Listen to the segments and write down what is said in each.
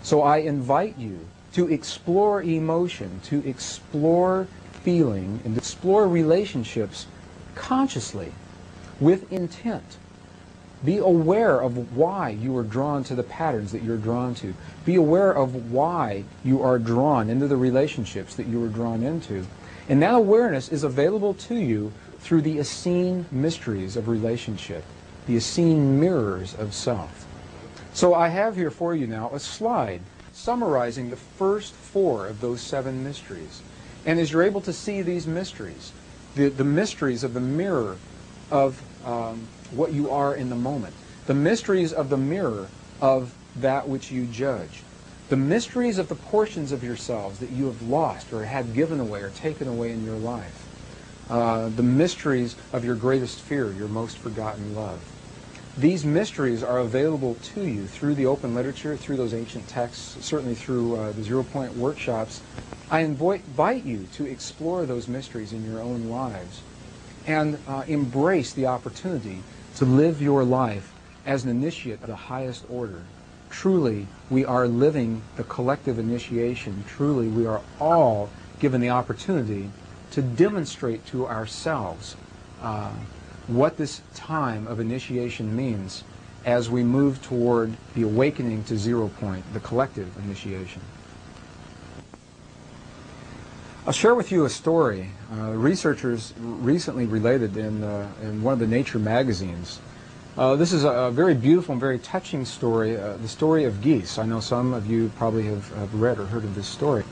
So I invite you to explore emotion, to explore feeling, and to explore relationships consciously, with intent. Be aware of why you are drawn to the patterns that you're drawn to. Be aware of why you are drawn into the relationships that you are drawn into. And that awareness is available to you through the Essene mysteries of relationship, the Essene mirrors of self. So I have here for you now a slide summarizing the first 4 of those 7 mysteries. And as you're able to see these mysteries, the mysteries of the mirror of what you are in the moment, the mysteries of the mirror of that which you judge, the mysteries of the portions of yourselves that you have lost or had given away or taken away in your life, the mysteries of your greatest fear, your most forgotten love. These mysteries are available to you through the open literature, through those ancient texts, certainly through the 0 Point workshops. I invite you to explore those mysteries in your own lives and embrace the opportunity to live your life as an initiate of the highest order. Truly, we are living the collective initiation. Truly, we are all given the opportunity to demonstrate to ourselves what this time of initiation means as we move toward the awakening to 0 Point, the collective initiation. I'll share with you a story. Researchers recently related in one of the Nature magazines. This is a very beautiful and very touching story, the story of geese. I know some of you probably have read or heard of this story.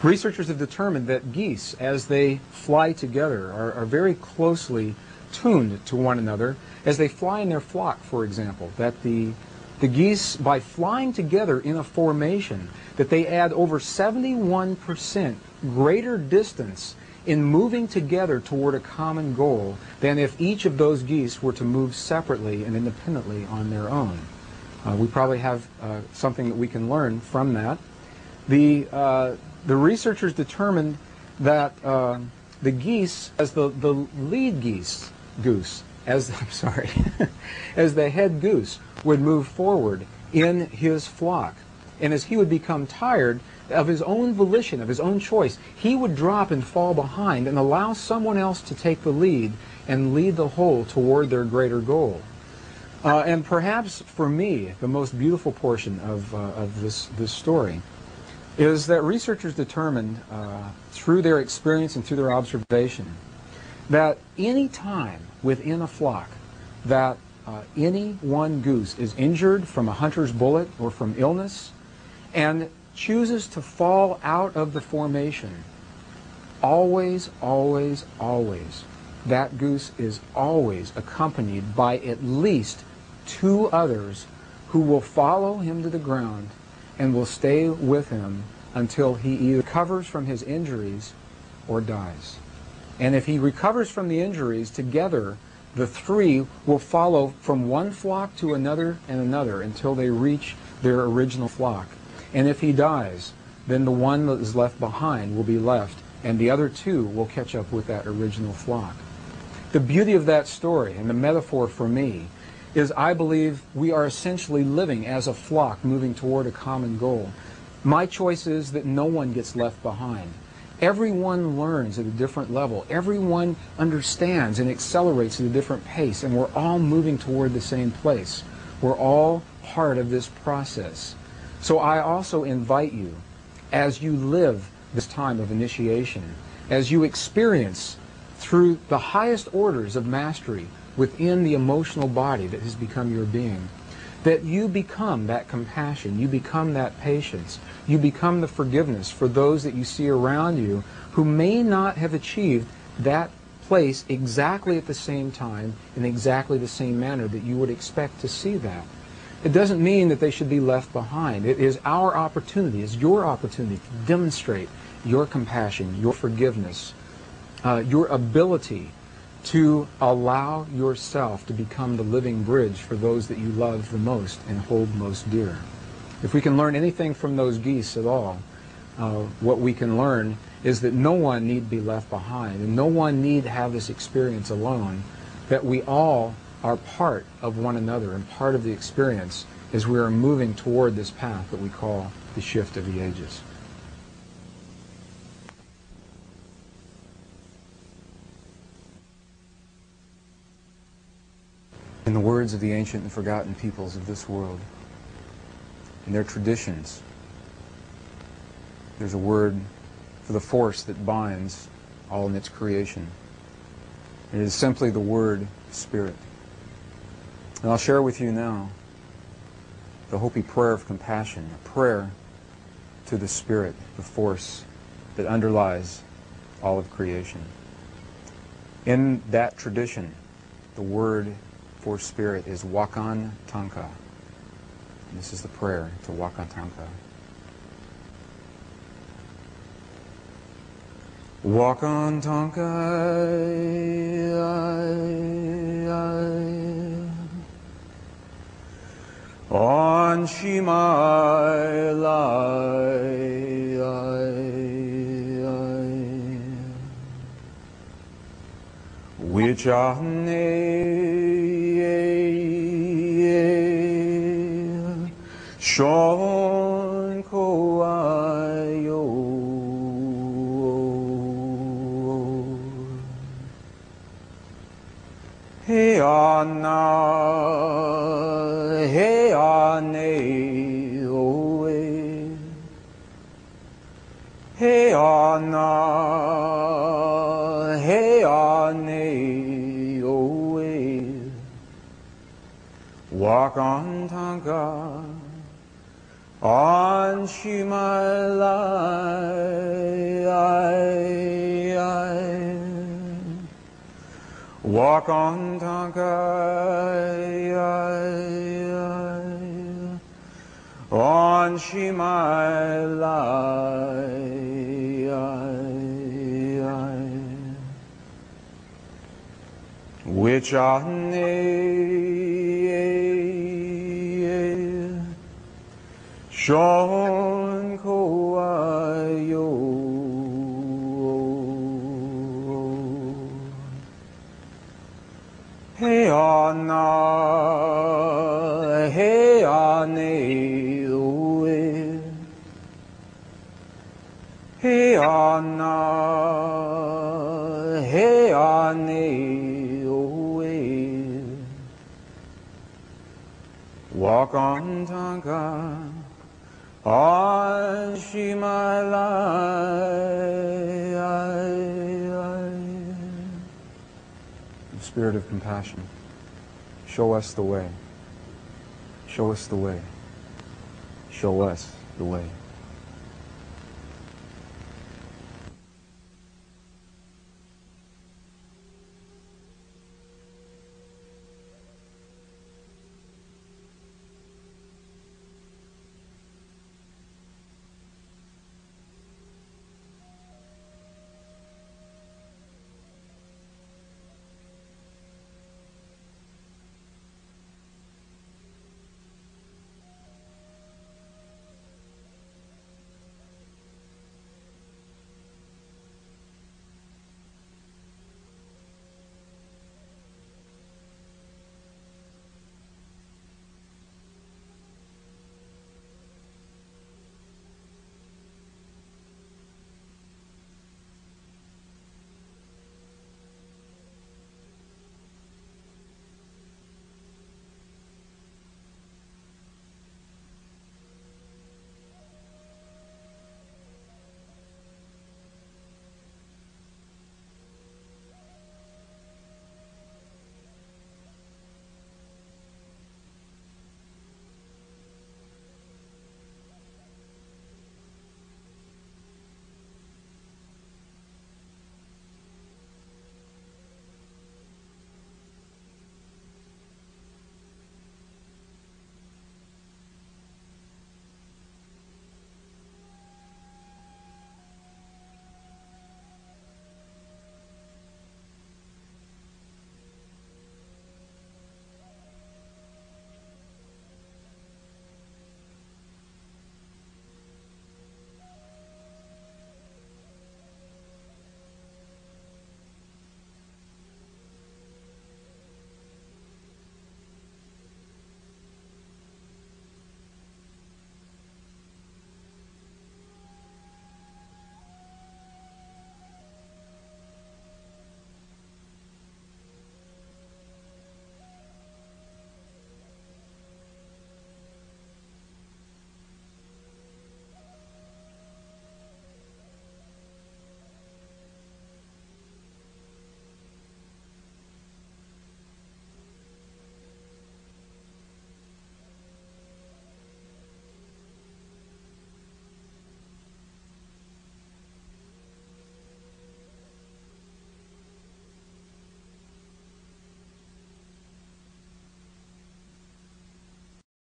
Researchers have determined that geese, as they fly together, are very closely tuned to one another as they fly in their flock, for example, that the geese, by flying together in a formation, that they add over 71% greater distance in moving together toward a common goal than if each of those geese were to move separately and independently on their own. We probably have something that we can learn from that. The researchers determined that the geese, as the lead goose, as the head goose would move forward in his flock, and as he would become tired of his own volition, of his own choice, he would drop and fall behind and allow someone else to take the lead and lead the whole toward their greater goal. And perhaps for me, the most beautiful portion of this story is that researchers determined through their experience and through their observation that any time within a flock that any one goose is injured from a hunter's bullet or from illness and chooses to fall out of the formation, always, always, always, that goose is always accompanied by at least 2 others who will follow him to the ground and will stay with him until he either recovers from his injuries or dies. And if he recovers from the injuries, together the 3 will follow from one flock to another and another until they reach their original flock. And if he dies, then the one that is left behind will be left, and the other 2 will catch up with that original flock. The beauty of that story, and the metaphor for me, is I believe we are essentially living as a flock moving toward a common goal. My choice is that no one gets left behind. Everyone learns at a different level. Everyone understands and accelerates at a different pace, and we're all moving toward the same place. We're all part of this process. So I also invite you, as you live this time of initiation, as you experience through the highest orders of mastery within the emotional body that has become your being, that you become that compassion, you become that patience, you become the forgiveness for those that you see around you who may not have achieved that place exactly at the same time in exactly the same manner that you would expect to see that. It doesn't mean that they should be left behind. It is our opportunity, it's your opportunity to demonstrate your compassion, your forgiveness, your ability to allow yourself to become the living bridge for those that you love the most and hold most dear. If we can learn anything from those geese at all, what we can learn is that no one need be left behind, and no one need have this experience alone, that we all are part of one another and part of the experience, as we are moving toward this path that we call the shift of the ages. In the words of the ancient and forgotten peoples of this world, in their traditions, there's a word for the force that binds all in its creation. It is simply the word Spirit. And I'll share with you now the Hopi prayer of compassion, a prayer to the Spirit, the force that underlies all of creation. In that tradition, the word for Spirit is Wakan Tanka. And this is the prayer to Wakan Tanka. Wakan Tanka, on Shimai Lai, which Shon ko ayo, he ana, he ane oe, he ana, he ane oe, Wakan Tanka. On Shimai Lai, Wakan Tanka, on Shimai Lai, which Shon ko ayo, he ana, he ane oe, he ana, he ane oe, Wakan Tanka. On Shimai Lai, the Spirit of compassion, show us the way. Show us the way. Show us the way.